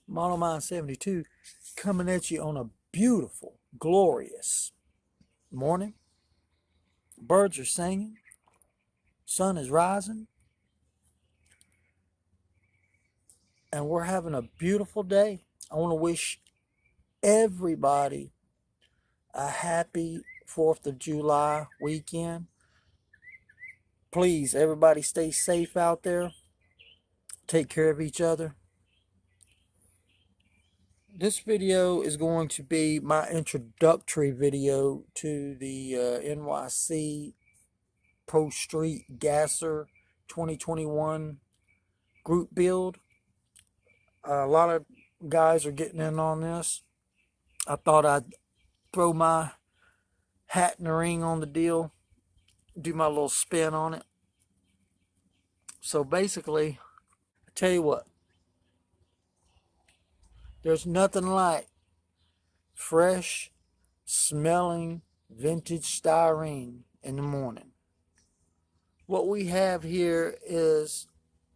MODELMIND72 coming at you on a beautiful, glorious morning. Birds are singing, sun is rising, and we're having a beautiful day. I want to wish everybody a happy 4th of July weekend. Please, everybody stay safe out there. Take care of each other. This video is going to be my introductory video to the NYC Pro Street Gasser 2021 group build. A lot of guys are getting in on this. I thought I'd throw my hat in the ring on the deal, do my little spin on it. So basically, I tell you what, there's nothing like fresh smelling vintage styrene in the morning. What we have here is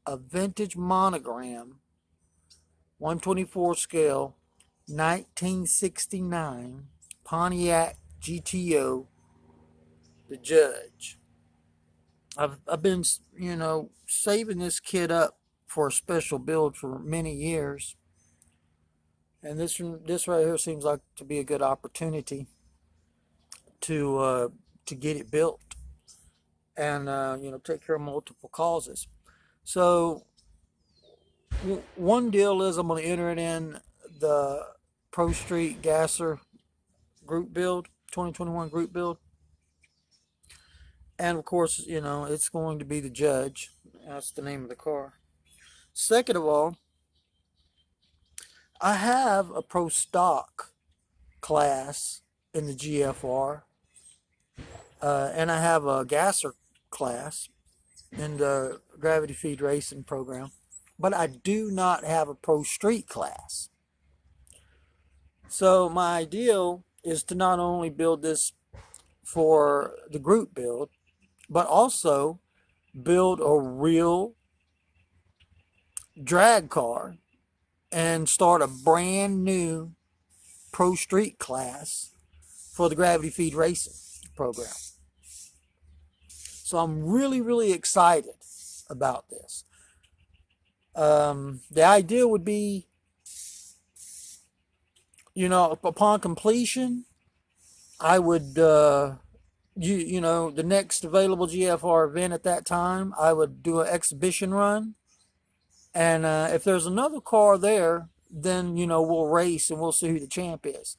a vintage monogram, 124 scale, 1969 Pontiac GTO, the Judge. I've been, saving this kit up for a special build for many years. And this right here seems like to be a good opportunity to get it built and take care of multiple causes. So one deal is I'm going to enter it in the Pro Street Gasser group build, 2021 group build. And of course, it's going to be the Judge. That's the name of the car. Second of all, I have a Pro Stock class in the GFR. And I have a Gasser class in the Gravity Feed Racing program. But I do not have a Pro Street class. So my ideal is to not only build this for the group build, but also build a real drag car and start a brand new Pro Street class for the Gravity Feed Racing program. So I'm really, really excited about this. The idea would be, upon completion, I would, the next available GFR event at that time, I would do an exhibition run. And if there's another car there, then, we'll race and we'll see who the champ is.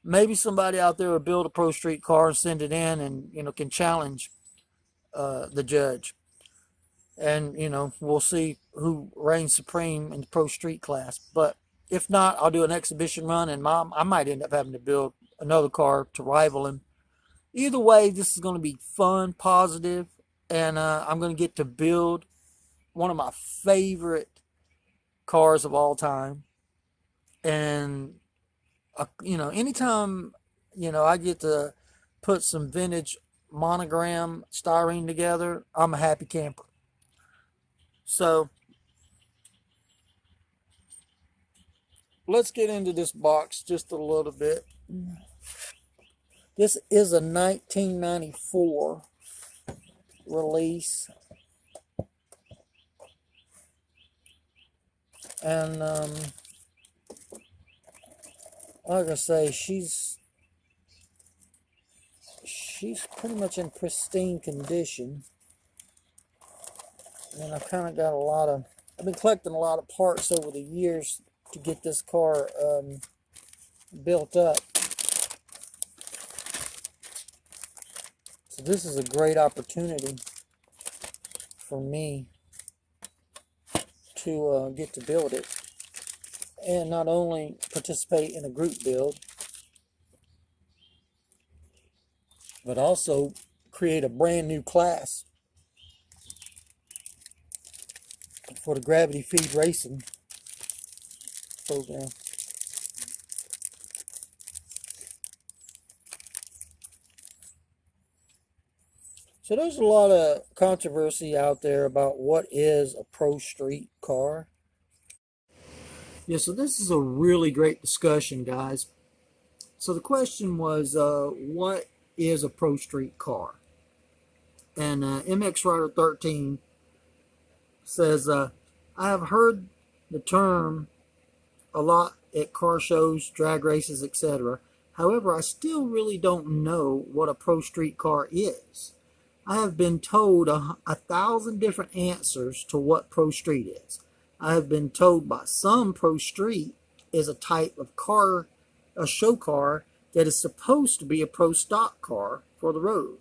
Maybe somebody out there will build a Pro Street car and send it in and, can challenge the Judge. And, we'll see who reigns supreme in the Pro Street class. But if not, I'll do an exhibition run, and I might end up having to build another car to rival him. Either way, this is going to be fun, positive, and I'm going to get to build one of my favorite cars of all time. And, anytime, I get to put some vintage monogram styrene together, I'm a happy camper. So let's get into this box just a little bit. This is a 1994 release. And like I say, she's pretty much in pristine condition. And I've kind of got I've been collecting a lot of parts over the years to get this car built up. So this is a great opportunity for me to get to build it. And not only participate in a group build, but also create a brand new class for the Gravity Feed Racing program. So there's a lot of controversy out there about what is a Pro Street car. Yeah, so this is a really great discussion, guys. So the question was, what is a pro street car? And MX Rider 13 says, I have heard the term a lot at car shows, drag races, etc. However, I still really don't know what a pro street car is. I have been told a thousand different answers to what pro street is. I have been told by some pro street is a type of car, a show car that is supposed to be a pro stock car for the road.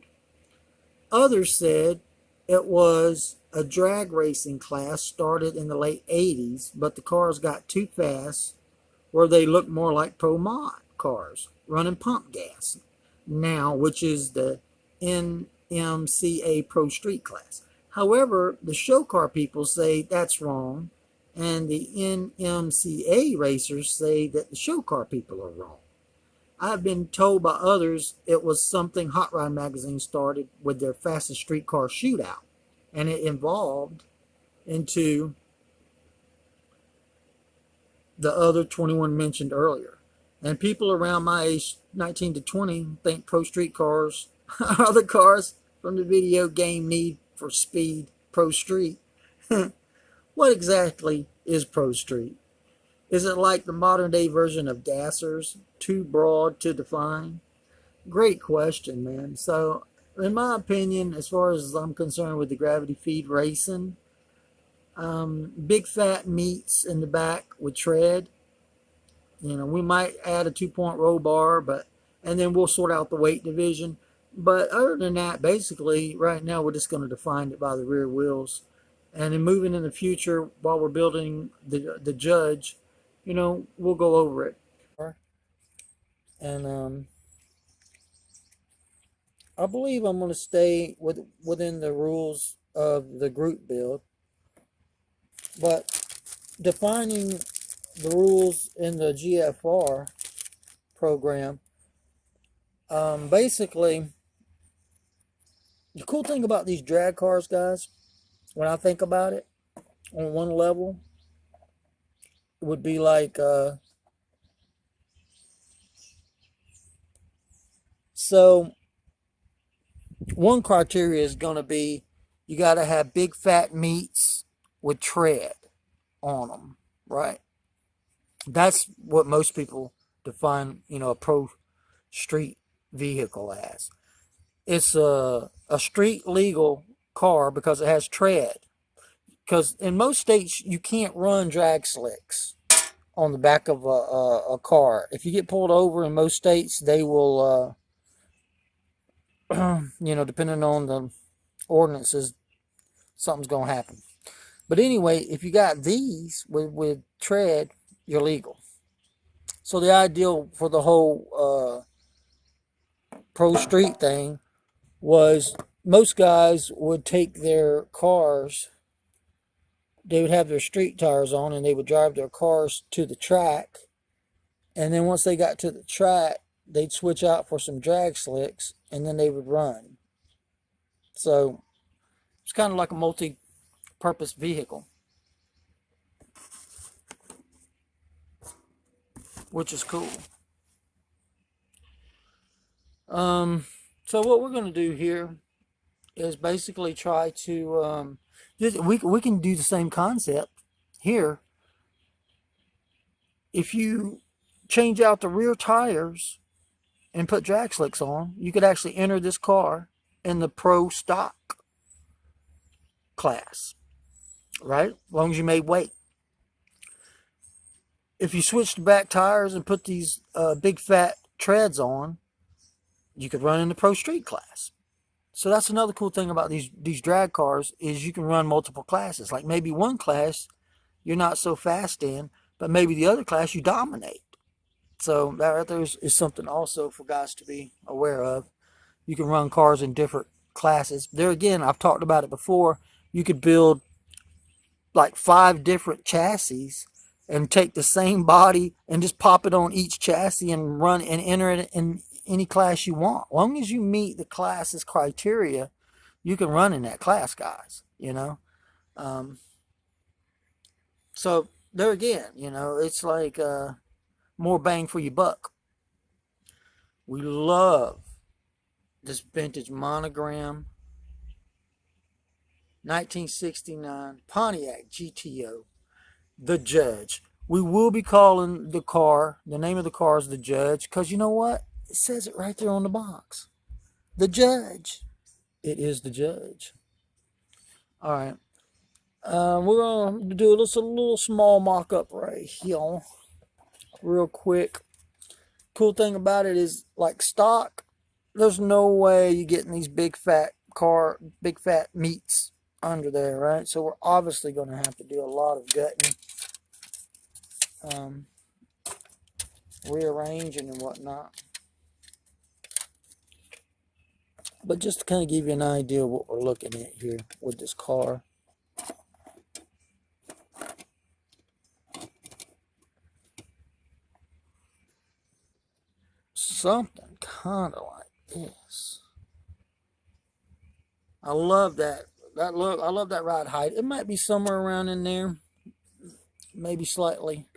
Others said it was a drag racing class started in the late 80s, but the cars got too fast where they look more like pro mod cars running pump gas now, which is the NMCA Pro Street class. However, the show car people say that's wrong, and the NMCA racers say that the show car people are wrong. I've been told by others it was something Hot Rod magazine started with their fastest street car shootout, and it evolved into the other 21 mentioned earlier. And people around my age, 19 to 20, think pro street cars are the cars from the video game Need for Speed Pro Street. What exactly is Pro Street? Is it like the modern day version of gassers, too broad to define? Great question, man. So, in my opinion, as far as I'm concerned with the gravity feed racing, big fat meats in the back with tread. You know, we might add a 2-point roll bar, and then we'll sort out the weight division. But other than that, basically, right now we're just going to define it by the rear wheels. And then moving in the future, while we're building the Judge, we'll go over it. And I believe I'm going to stay within the rules of the group build. But defining the rules in the GFR program, basically, the cool thing about these drag cars, guys, when I think about it, on one level, it would be like, so one criteria is going to be you got to have big fat meats with tread on them, right? That's what most people define, a pro street vehicle as. It's a street legal car because it has tread. Because in most states, you can't run drag slicks on the back of a car. If you get pulled over in most states, they will, depending on the ordinances, something's going to happen. But anyway, if you got these with tread, you're legal. So the ideal for the whole pro street thing was most guys would take their cars, they would have their street tires on, and they would drive their cars to the track. And then once they got to the track, they'd switch out for some drag slicks, and then they would run. So it's kind of like a multi-purpose vehicle, which is cool. So what we're going to do here is basically try to, we can do the same concept here. If you change out the rear tires and put drag slicks on, you could actually enter this car in the pro stock class, right? As long as you made weight. If you switch the back tires and put these big fat treads on, you could run in the pro street class. So that's another cool thing about these drag cars is you can run multiple classes. Like maybe one class you're not so fast in, but maybe the other class you dominate. So that right there is something also for guys to be aware of. You can run cars in different classes. There again, I've talked about it before. You could build like 5 different chassis and take the same body and just pop it on each chassis and run and enter it in any class you want. As long as you meet the class's criteria, you can run in that class, guys, So there again, it's like more bang for your buck. We love this vintage monogram 1969 Pontiac GTO, the Judge. We will be calling the name of the car is the Judge, because you know what? It says it right there on the box. The Judge. It is the Judge. All right. We're going to do a little small mock-up right here. Real quick. Cool thing about it is, like stock, there's no way you're getting these big fat meats under there, right? So we're obviously going to have to do a lot of gutting, rearranging and whatnot. But just to kind of give you an idea of what we're looking at here with this car. Something kind of like this. I love that look. I love that ride height. It might be somewhere around in there, maybe slightly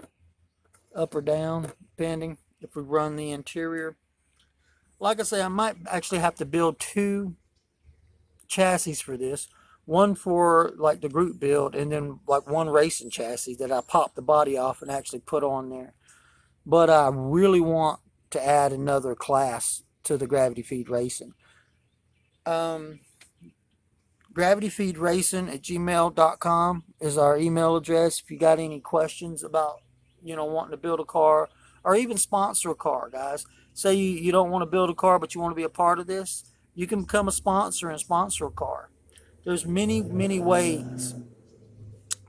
up or down, depending if we run the interior. Like I say, I might actually have to build two chassis for this. One for like the group build, and then like one racing chassis that I pop the body off and actually put on there. But I really want to add another class to the Gravity Feed Racing. gravityfeedracing@gmail.com is our email address. If you got any questions about, wanting to build a car or even sponsor a car, guys. Say you don't want to build a car, but you want to be a part of this. You can become a sponsor and sponsor a car. There's many, many ways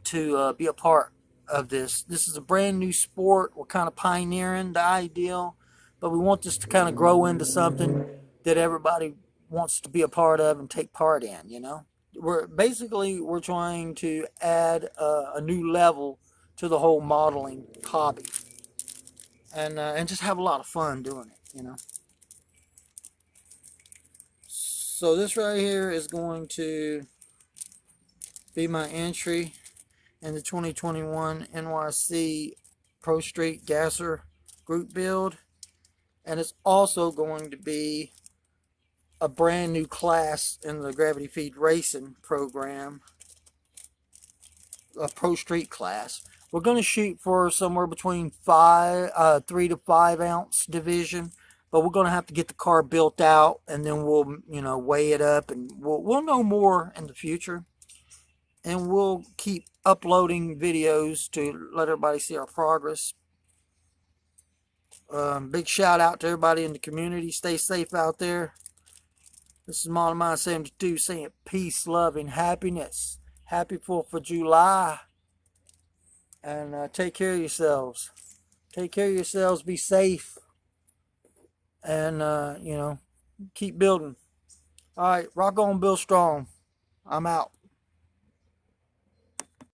to be a part of this. This is a brand new sport. We're kind of pioneering the ideal, but we want this to kind of grow into something that everybody wants to be a part of and take part in, We're trying to add a new level to the whole modeling hobby, and just have a lot of fun doing it, So this right here is going to be my entry in the 2021 NYC Pro Street Gasser group build, and it's also going to be a brand new class in the Gravity Feed Racing program, a Pro Street class. We're going to shoot for somewhere between 3 to 5 ounce division, but we're going to have to get the car built out, and then we'll, weigh it up, and we'll know more in the future. And we'll keep uploading videos to let everybody see our progress. Big shout out to everybody in the community. Stay safe out there. This is MODELMIND72 saying peace, love, and happiness. Happy 4th of July. And take care of yourselves. Take care of yourselves. Be safe. And, keep building. All right. Rock on, build strong. I'm out.